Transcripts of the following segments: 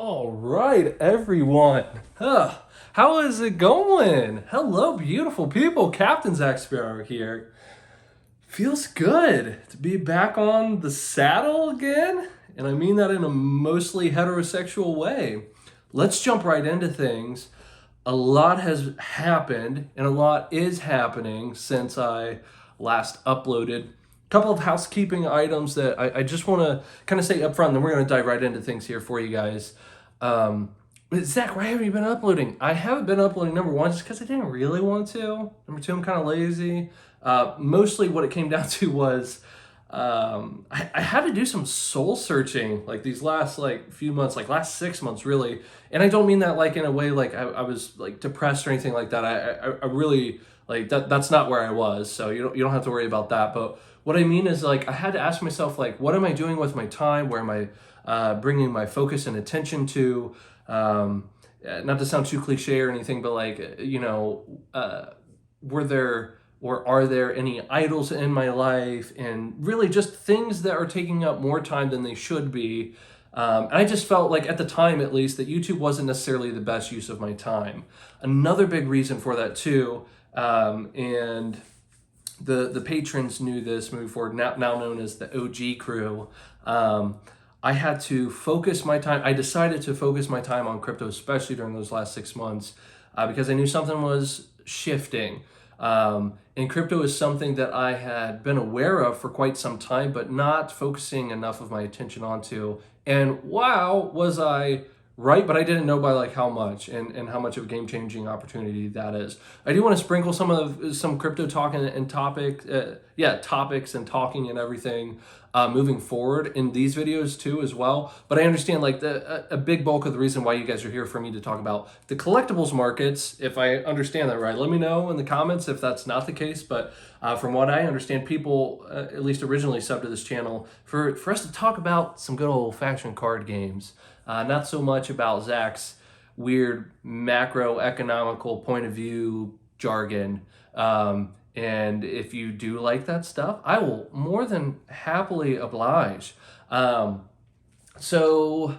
All right, everyone. How is it going? Hello, beautiful people. Captain Zach Sparrow here. Feels good to be back on the saddle again, and I mean that in a mostly heterosexual way. Let's jump right into things. A lot has happened, and a lot is happening since I last uploaded. A couple of housekeeping items that I just want to kind of say up front, and then we're going to dive right into things here for you guys. Zach, why haven't you been uploading? I haven't been uploading, number one, just because I didn't really want to. Number two, I'm kind of lazy. Mostly what it came down to was I had to do some soul searching like these last few months, like last 6 months really. And I don't mean that like in a way like I was like depressed or anything like that. I really like that's not where I was. So you don't have to worry about that. But what I mean is like I had to ask myself like, what am I doing with my time? Where am I bringing my focus and attention to? Not to sound too cliche or anything, but like, were there or are there any idols in my life, and really just things that are taking up more time than they should be. And I just felt like at the time, at least, that YouTube wasn't necessarily the best use of my time. Another big reason for that too, and the patrons knew this moving forward, now known as the OG crew. I had to focus my time. I decided to focus my time on crypto, especially during those last 6 months, because I knew something was shifting. And crypto is something that I had been aware of for quite some time, but not focusing enough of my attention onto. And wow, was I right? But I didn't know by like how much and how much of a game-changing opportunity that is. I do want to sprinkle some crypto talk and topics and talking and everything moving forward in these videos too as well. But I understand like a big bulk of the reason why you guys are here for me to talk about the collectibles markets. If I understand that right, let me know in the comments if that's not the case. But from what I understand, people at least originally subbed to this channel for us to talk about some good old-fashioned card games. Not so much about Zach's weird macroeconomical point of view jargon. And if you do like that stuff, I will more than happily oblige. So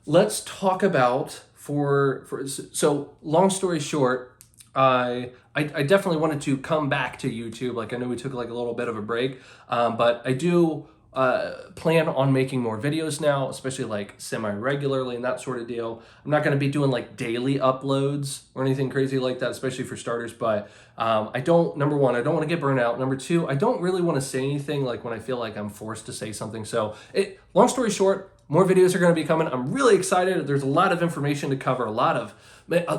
let's talk about so long story short, I definitely wanted to come back to YouTube. Like I know we took like a little bit of a break, but I do plan on making more videos now, especially like semi-regularly and that sort of deal. I'm not going to be doing like daily uploads or anything crazy like that, especially for starters, but number one, I don't want to get burnt out. Number two, I don't really want to say anything like when I feel like I'm forced to say something. So long story short, more videos are going to be coming. I'm really excited. There's a lot of information to cover,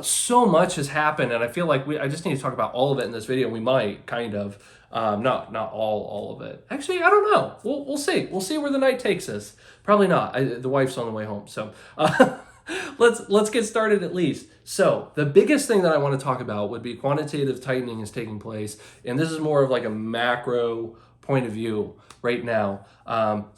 so much has happened, and I feel like I just need to talk about all of it in this video. We might kind of. Not all of it. Actually, I don't know. We'll see. We'll see where the night takes us. Probably not. The wife's on the way home. So let's get started at least. So the biggest thing that I want to talk about would be quantitative tightening is taking place. And this is more of like a macro point of view right now.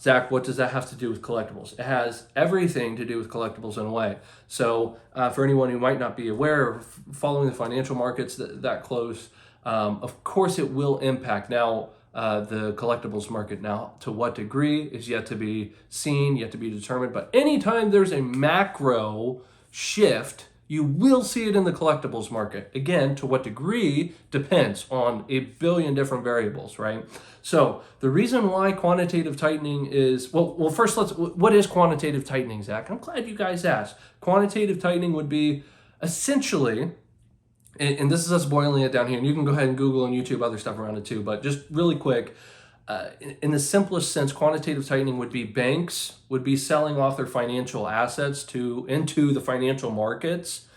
Zach, what does that have to do with collectibles? It has everything to do with collectibles in a way. So for anyone who might not be aware of following the financial markets that close, of course, it will impact now the collectibles market. Now, to what degree is yet to be seen, yet to be determined. But anytime there's a macro shift, you will see it in the collectibles market. Again, to what degree depends on a billion different variables, right? So the reason why quantitative tightening is, first, what is quantitative tightening, Zach? I'm glad you guys asked. Quantitative tightening would be essentially, and this is us boiling it down here, and you can go ahead and Google and YouTube other stuff around it too, but just really quick, in the simplest sense, quantitative tightening would be banks would be selling off their financial assets into the financial markets.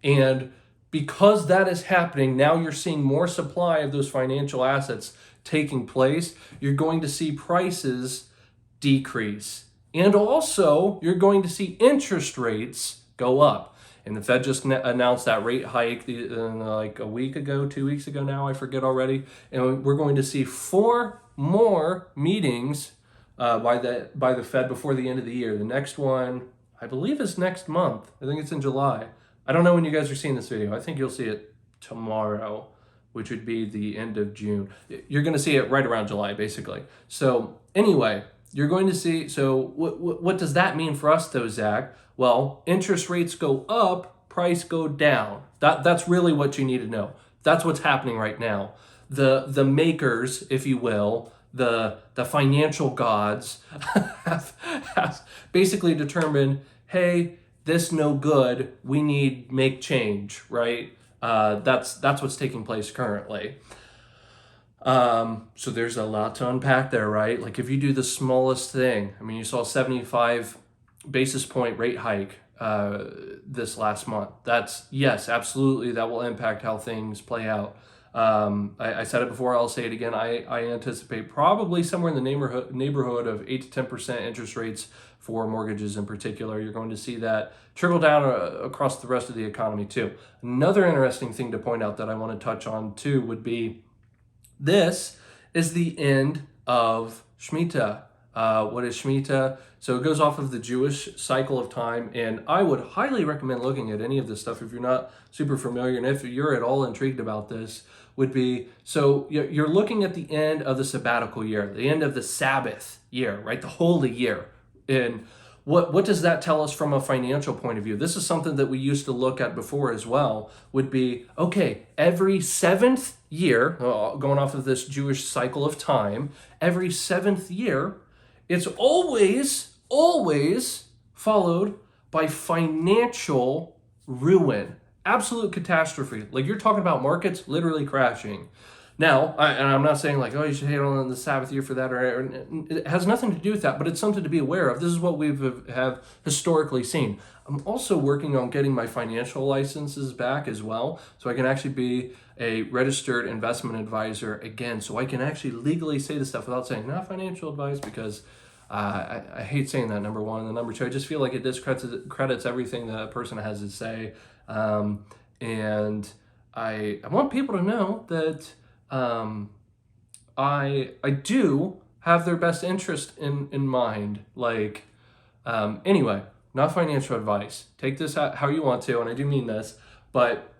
And because that is happening, now you're seeing more supply of those financial assets taking place. You're going to see prices decrease. And also, you're going to see interest rates go up. And the Fed just announced that rate hike like a week ago, 2 weeks ago now, I forget already. And we're going to see 4 more meetings by the Fed before the end of the year. The next one, I believe, is next month. I think it's in July. I don't know when you guys are seeing this video. I think you'll see it tomorrow, which would be the end of June. You're going to see it right around July, basically. So anyway, you're going to see, so what does that mean for us though, Zach? Well, interest rates go up, price go down. That's really what you need to know. That's what's happening right now. The makers, if you will, the financial gods have basically determined, hey, this no good. We need make change, right? That's what's taking place currently. So there's a lot to unpack there, right? Like if you do the smallest thing, I mean, you saw 75 basis point rate hike this last month. That's, yes, absolutely, that will impact how things play out. I said it before, I'll say it again. I anticipate probably somewhere in the neighborhood of 8 to 10% interest rates for mortgages in particular. You're going to see that trickle down across the rest of the economy too. Another interesting thing to point out that I want to touch on too would be this is the end of shmitah. What is shmitah? So it goes off of the Jewish cycle of time, and I would highly recommend looking at any of this stuff if you're not super familiar, and if you're at all intrigued about this, would be, so you're looking at the end of the sabbatical year, the end of the Sabbath year, right? The holy year. And what does that tell us from a financial point of view? This is something that we used to look at before as well, would be, okay, every seventh year, going off of this Jewish cycle of time, every seventh year, it's always followed by financial ruin, absolute catastrophe. Like you're talking about markets literally crashing. Now, and I'm not saying like, oh, you should hate on the Sabbath year for that, or it has nothing to do with that, but it's something to be aware of. This is what have historically seen. I'm also working on getting my financial licenses back as well, so I can actually be a registered investment advisor again, so I can actually legally say this stuff without saying, not financial advice, because I hate saying that, number one. And number two, I just feel like it discredits everything that a person has to say. And I want people to know that I do have their best interest in mind. Like, anyway, not financial advice. Take this how you want to, and I do mean this, but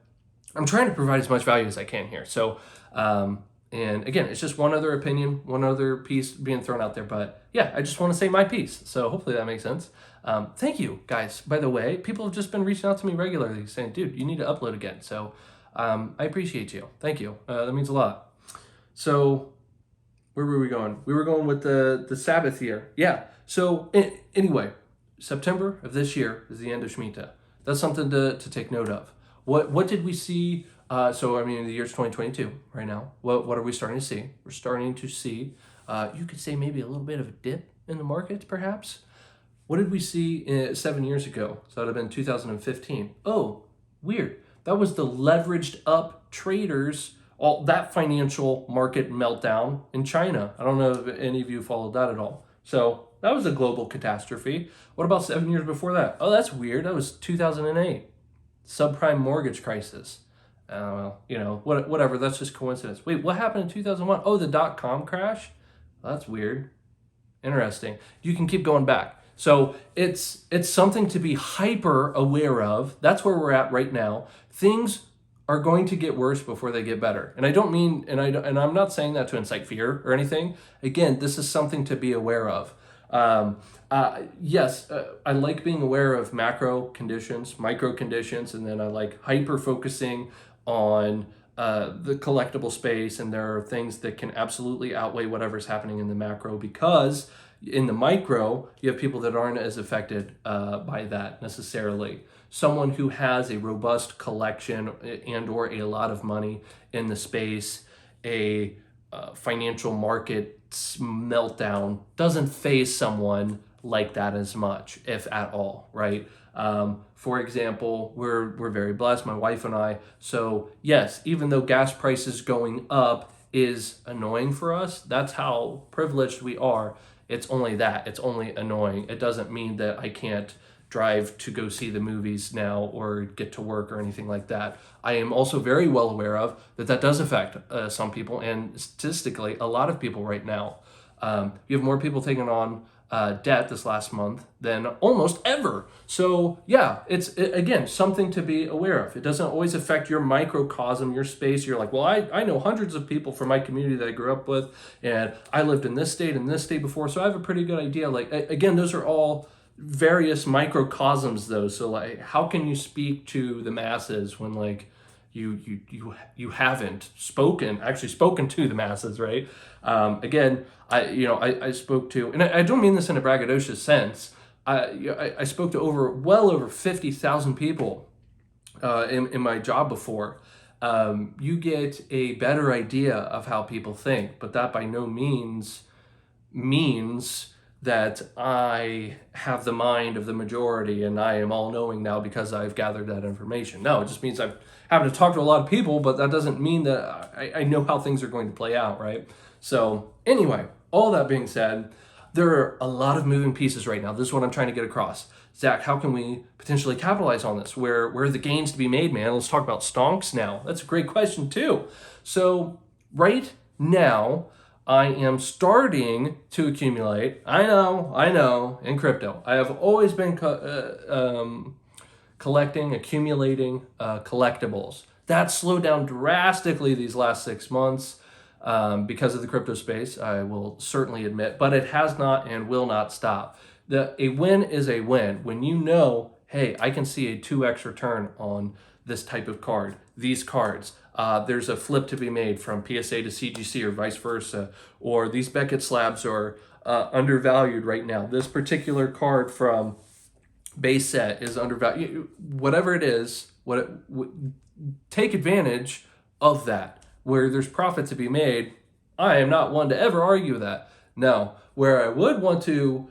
I'm trying to provide as much value as I can here. So, and again, it's just one other opinion, one other piece being thrown out there. But yeah, I just want to say my piece. So hopefully that makes sense. Thank you, guys. By the way, people have just been reaching out to me regularly saying, dude, you need to upload again. So I appreciate you. Thank you. That means a lot. So where were we going? We were going with the Sabbath year. Yeah. So anyway, September of this year is the end of Shemitah. That's something to take note of. What did we see? So, I mean, the year's 2022 right now. What are we starting to see? We're starting to see, you could say maybe a little bit of a dip in the market, perhaps. What did we see 7 years ago? So that would have been 2015. Oh, weird. That was the leveraged up traders, all that financial market meltdown in China. I don't know if any of you followed that at all. So that was a global catastrophe. What about 7 years before that? Oh, that's weird. That was 2008. Subprime mortgage crisis. Well, you know, whatever. That's just coincidence. Wait, what happened in 2001? Oh, the dot-com crash? Well, that's weird. Interesting. You can keep going back. So it's something to be hyper aware of. That's where we're at right now. Things are going to get worse before they get better. And I don't mean, and I'm not saying that to incite fear or anything. Again, this is something to be aware of. Yes, I like being aware of macro conditions, micro conditions, and then I like hyper focusing on the collectible space. And there are things that can absolutely outweigh whatever's happening in the macro, because in the micro, you have people that aren't as affected by that necessarily. Someone who has a robust collection and or a lot of money in the space, a financial market meltdown doesn't phase someone like that as much, if at all, right? For example, we're very blessed, my wife and I. So yes, even though gas prices going up is annoying for us, that's how privileged we are. It's only that. It's only annoying. It doesn't mean that I can't drive to go see the movies now or get to work or anything like that. I am also very well aware of that does affect some people, and statistically, a lot of people right now. You have more people taking on debt this last month than almost ever. So yeah, again, something to be aware of. It doesn't always affect your microcosm, your space. You're like, well, I know hundreds of people from my community that I grew up with, and I lived in this state and this state before, so I have a pretty good idea. Like, again, those are all various microcosms though. So like, how can you speak to the masses when like you haven't spoken to the masses, right? Again, I spoke to, and I don't mean this in a braggadocious sense. I spoke to well over 50,000 people in my job before. You get a better idea of how people think, but that by no means means that I have the mind of the majority and I am all knowing now because I've gathered that information. No, it just means I've having to talk to a lot of people, but that doesn't mean that I know how things are going to play out, right? So anyway, all that being said, there are a lot of moving pieces right now. This is what I'm trying to get across. Zach, how can we potentially capitalize on this? Where are the gains to be made, man? Let's talk about stonks now. That's a great question too. So right now, I am starting to accumulate. I know, in crypto. I have always been collecting, accumulating collectibles. That slowed down drastically these last 6 months because of the crypto space, I will certainly admit, but it has not and will not stop. A win is a win. When you know, hey, I can see a 2x return on this type of card, these cards. There's a flip to be made from PSA to CGC or vice versa, or these Beckett slabs are undervalued right now. This particular card from base set is undervalued. Whatever it is, take advantage of that. Where there's profit to be made, I am not one to ever argue that. No, where I would want to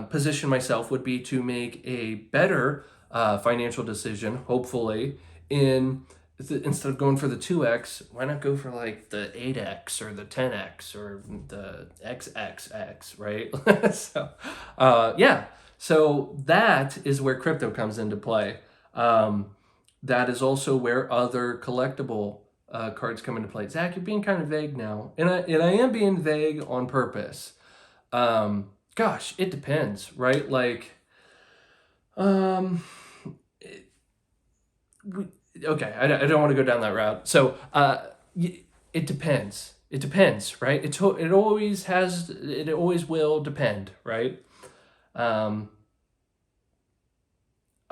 position myself would be to make a better financial decision, hopefully, instead of going for the 2x, why not go for like the 8x or the 10x or the XXX, right? Yeah. So that is where crypto comes into play. That is also where other collectible cards come into play. Zach, you're being kind of vague now. And I am being vague on purpose. Gosh, it depends, right? Like, okay, I don't want to go down that route. So it depends. It depends, right? It always will depend, right?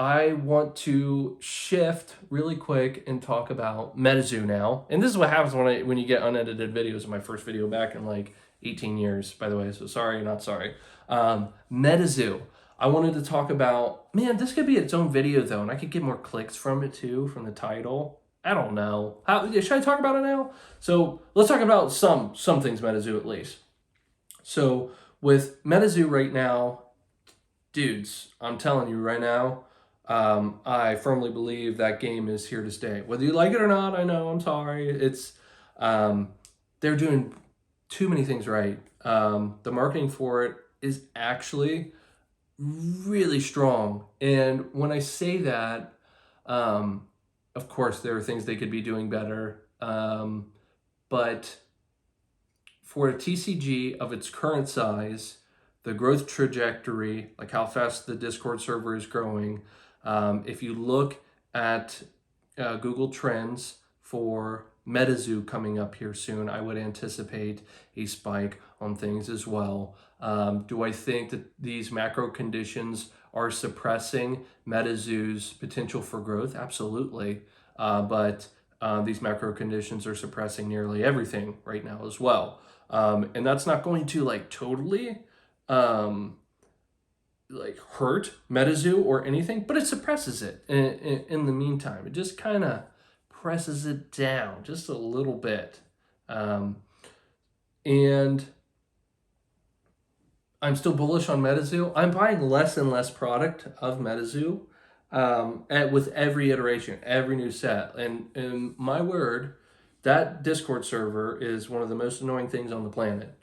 I want to shift really quick and talk about MetaZoo now. And this is what happens when you get unedited videos of my first video back in like 18 years, by the way. So sorry, not sorry. MetaZoo. I wanted to talk about, man, this could be its own video though, and I could get more clicks from it too, from the title. I don't know. Should I talk about it now? So let's talk about some things MetaZoo at least. So with MetaZoo right now, dudes, I'm telling you right now, I firmly believe that game is here to stay. Whether you like it or not, I know, I'm sorry. It's they're doing too many things right. The marketing for it is actually really strong. And when I say that, of course, there are things they could be doing better. But for a TCG of its current size, the growth trajectory, like how fast the Discord server is growing, if you look at Google Trends for MetaZoo coming up here soon, I would anticipate a spike on things as well. Do I think that these macro conditions are suppressing MetaZoo's potential for growth? Absolutely. But these macro conditions are suppressing nearly everything right now as well. And that's not going to like totally like hurt MetaZoo or anything, but it suppresses it in the meantime. It just kind of presses it down just a little bit. And I'm still bullish on MetaZoo. I'm buying less and less product of MetaZoo with every iteration, every new set. And my word, that Discord server is one of the most annoying things on the planet.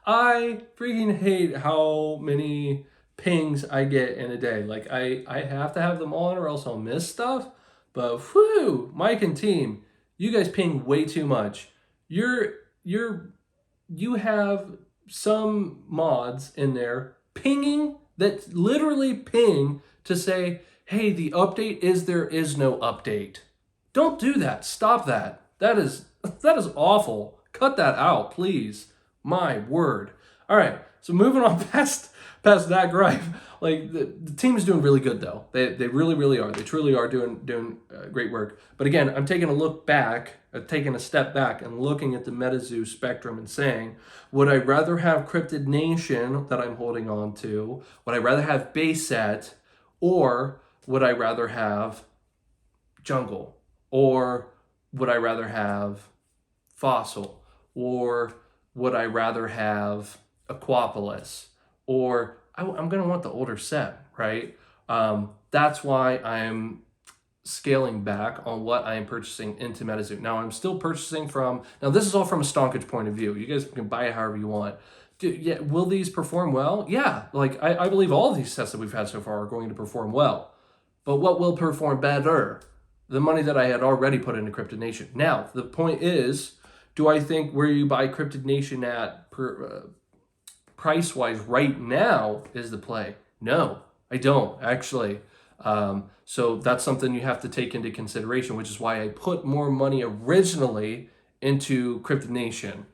I freaking hate how many pings I get in a day. Like I have to have them on or else I'll miss stuff. But whew, Mike and team, you guys ping way too much. You have some mods in there pinging, that literally ping to say, hey, the update is there is no update. Don't do that. Stop that. That is awful. Cut that out, please. My word. All right. So moving on past that gripe. Like the team is doing really good though. They really really are. They truly are doing great work. But again, I'm taking a look back, taking a step back and looking at the MetaZoo spectrum and saying, would I rather have Cryptid Nation that I'm holding on to? Would I rather have base set, or would I rather have Jungle? Or would I rather have Fossil? Or would I rather have Aquapolis? Or I'm going to want the older set, right? That's why I'm scaling back on what I am purchasing into MetaZoo. Now, I'm still purchasing from, now this is all from a stonkage point of view. You guys can buy it however you want. Yeah, will these perform well? Yeah, like I believe all of these sets that we've had so far are going to perform well. But what will perform better? The money that I had already put into Cryptid Nation. Now, the point is, do I think where you buy Cryptid Nation at price-wise right now is the play? No, I don't, actually. So that's something you have to take into consideration, which is why I put more money originally into Cryptid Nation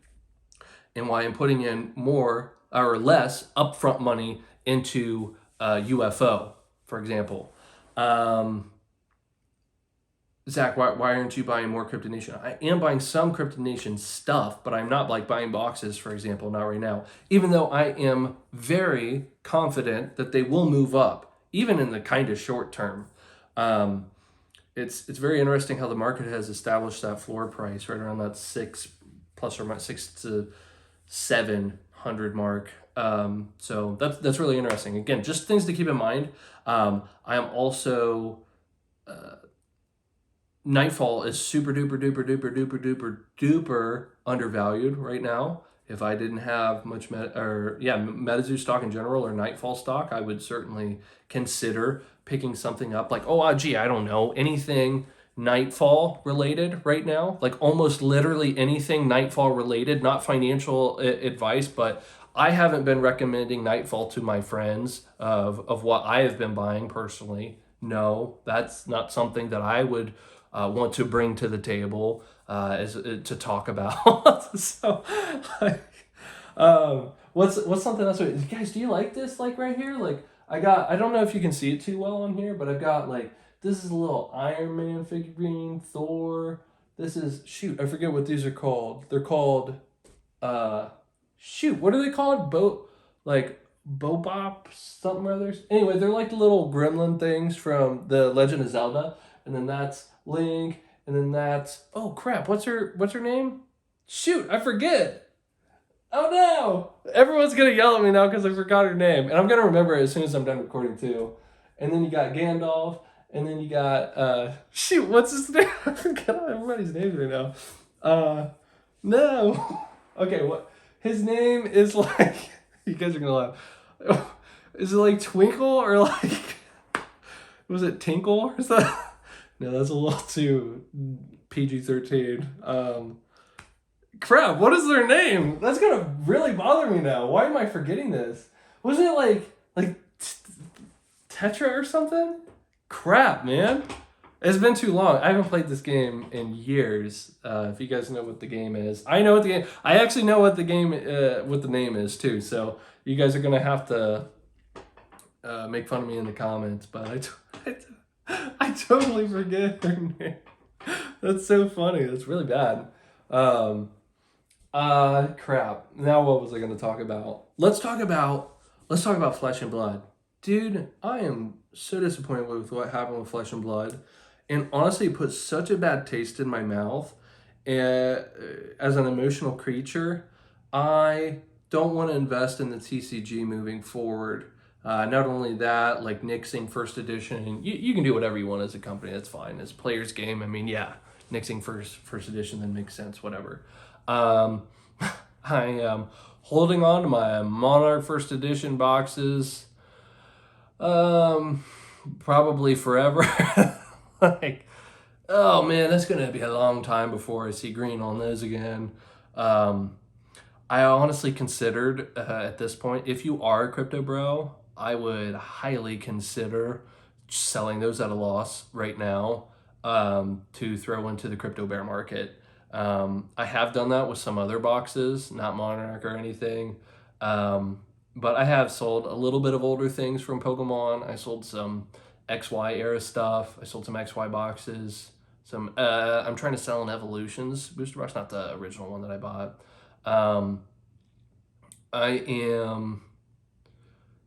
and why I'm putting in more or less upfront money into UFO, for example. Zach, why aren't you buying more Cryptid Nation? I am buying some Cryptid Nation stuff, but I'm not like buying boxes, for example, not right now. Even though I am very confident that they will move up, even in the kind of short term. It's very interesting how the market has established that floor price right around that ±6 to 700 mark. So that's really interesting. Again, just things to keep in mind. I am also Nightfall is super duper undervalued right now. If I didn't have much MetaZoo stock in general or Nightfall stock, I would certainly consider picking something up like, I don't know, anything Nightfall related right now, like almost literally anything Nightfall related, not financial advice, but I haven't been recommending Nightfall to my friends of what I have been buying personally. No, that's not something that I would want to bring to the table to talk about. So, like, what's something else? Guys, do you like this? Like right here, like I don't know if you can see it too well on here, but I've got like, this is a little Iron Man figurine, Thor. This is, I forget what these are called. They're called, what are they called? Bobop something or others. Anyway, they're like the little gremlin things from the Legend of Zelda. And then that's Link, and then that's, oh crap, what's her name? I forget. Oh no! Everyone's gonna yell at me now because I forgot her name. And I'm gonna remember it as soon as I'm done recording too. And then you got Gandalf, and then you got what's his name? I forgot everybody's names right now. No. Okay, what his name is like you guys are gonna laugh. Is it like Twinkle or like was it Tinkle or something? No, that's a little too PG-13. Crap, what is their name? That's gonna really bother me now. Why am I forgetting this? Wasn't it like Tetra or something? Crap, man. It's been too long. I haven't played this game in years. If you guys know what the game is. I know what the game... I actually know what the game... what the name is, too. So you guys are gonna have to make fun of me in the comments. But I totally forget her name. That's so funny. That's really bad. Crap. Now what was I going to talk about? Let's talk about Flesh and Blood. Dude, I am so disappointed with what happened with Flesh and Blood. And honestly, it put such a bad taste in my mouth. As an emotional creature, I don't want to invest in the TCG moving forward. Not only that, like nixing first edition, you can do whatever you want as a company. That's fine. As a player's game, I mean, yeah, nixing first edition then makes sense. Whatever. I am holding on to my Monarch first edition boxes. Probably forever. Like, oh man, that's gonna be a long time before I see green on those again. I honestly considered at this point, if you are a crypto bro, I would highly consider selling those at a loss right now to throw into the crypto bear market. I have done that with some other boxes, not Monarch or anything. But I have sold a little bit of older things from Pokemon. I sold some XY era stuff. I sold some XY boxes. Some I'm trying to sell an Evolutions booster box, not the original one that I bought. I am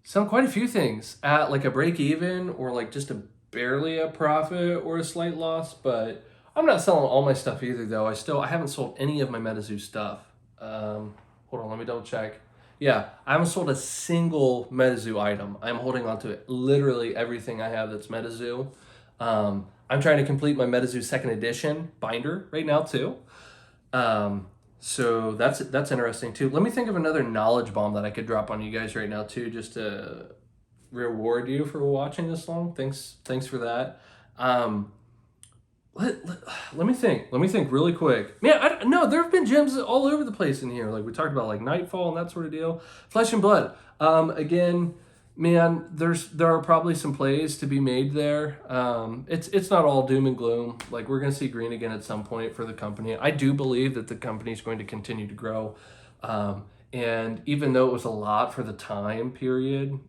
selling quite a few things at like a break even or like just a barely a profit or a slight loss, but I'm not selling all my stuff either though. I haven't sold any of my MetaZoo stuff. Hold on, let me double check. Yeah, I haven't sold a single MetaZoo item. I'm holding on to it. Literally everything I have that's MetaZoo. I'm trying to complete my MetaZoo second edition binder right now too. So that's interesting too. Let me think of another knowledge bomb that I could drop on you guys right now too, just to reward you for watching this long. Thanks for that. Let me think. Let me think really quick. Man, no, there have been gems all over the place in here. Like we talked about, like Nightfall and that sort of deal. Flesh and Blood. Again, man, there are probably some plays to be made there. It's not all doom and gloom. Like we're gonna see green again at some point for the company. I do believe that the company is going to continue to grow. And even though it was a lot for the time period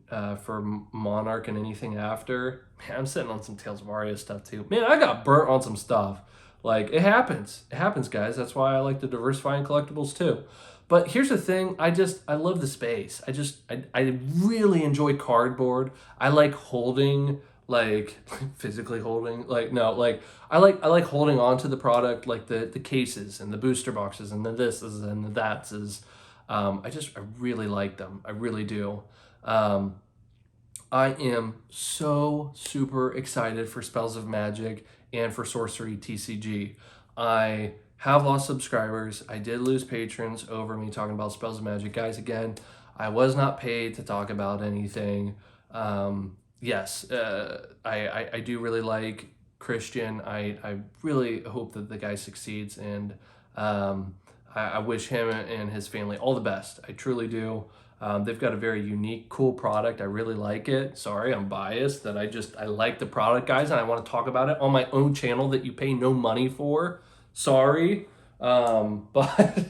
for Monarch and anything after, man, I'm sitting on some Tales of Aria stuff too. Man, I got burnt on some stuff. Like it happens. It happens, guys. That's why I like to diversify in collectibles too. But here's the thing, I love the space. I really enjoy cardboard. I like holding, like physically holding, like no, like I like holding on to the product, like the cases and the booster boxes and the this and the that's is I really like them. I really do. I am so super excited for Spells of Magic and for Sorcery TCG. I have lost subscribers. I did lose patrons over me talking about Spells of Magic. Guys, again, I was not paid to talk about anything. Yes, I do really like Christian. I really hope that the guy succeeds, and I wish him and his family all the best. I truly do. They've got a very unique, cool product. I really like it. Sorry, I'm biased that I like the product, guys, and I want to talk about it on my own channel that you pay no money for. Sorry. But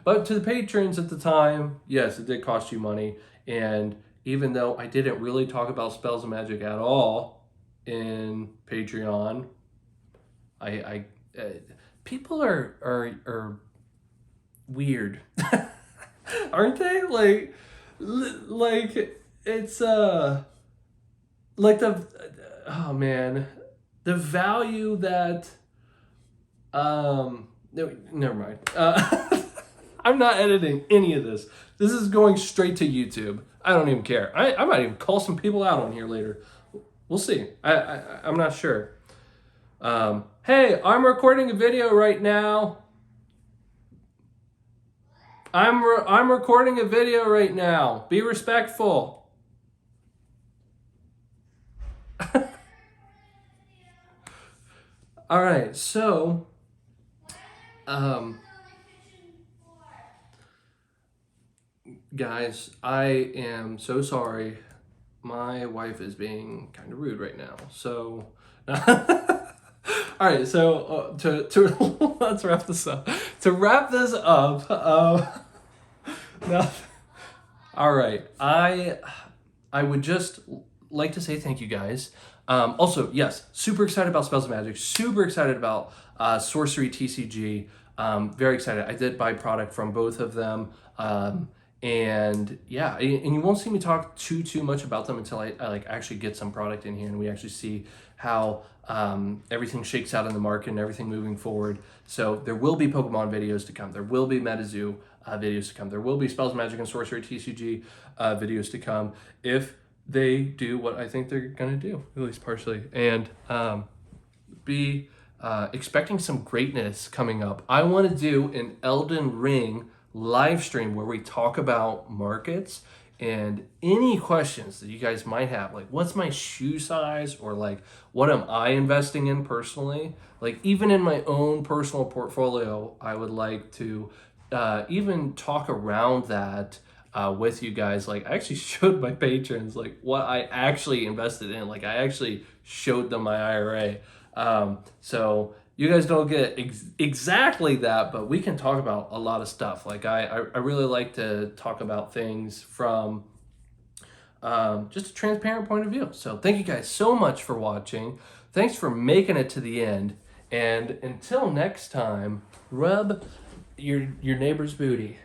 but to the patrons at the time, yes, it did cost you money. And even though I didn't really talk about Spells of Magic at all in Patreon, I people are weird. Aren't they? Like it's like the oh man, the value that no, never mind. I'm not editing any of this. This is going straight to YouTube. I don't even care. I might even call some people out on here later. We'll see. I'm not sure. Hey, I'm recording a video right now. I'm recording a video right now. Be respectful. All right, so guys, I am so sorry. My wife is being kind of rude right now. So all right, so to let's wrap this up. To wrap this up, now, all right, I would just like to say thank you guys. Also, yes, super excited about Spells of Magic. Super excited about Sorcery TCG. Very excited. I did buy product from both of them. And yeah, and you won't see me talk too much about them until I like actually get some product in here and we actually see how everything shakes out in the market and everything moving forward. So there will be Pokemon videos to come. There will be MetaZoo videos to come. There will be Spells, Magic, and Sorcery TCG videos to come if they do what I think they're gonna do, at least partially. And be expecting some greatness coming up. I want to do an Elden Ring live stream where we talk about markets and any questions that you guys might have, like what's my shoe size, or like what am I investing in personally, like even in my own personal portfolio. I would like to even talk around that with you guys. Like, I actually showed my patrons like what I actually invested in. Like, I actually showed them my IRA. So you guys don't get exactly that, but we can talk about a lot of stuff. Like, I really like to talk about things from just a transparent point of view. So thank you guys so much for watching. Thanks for making it to the end. And until next time, rub your neighbor's booty.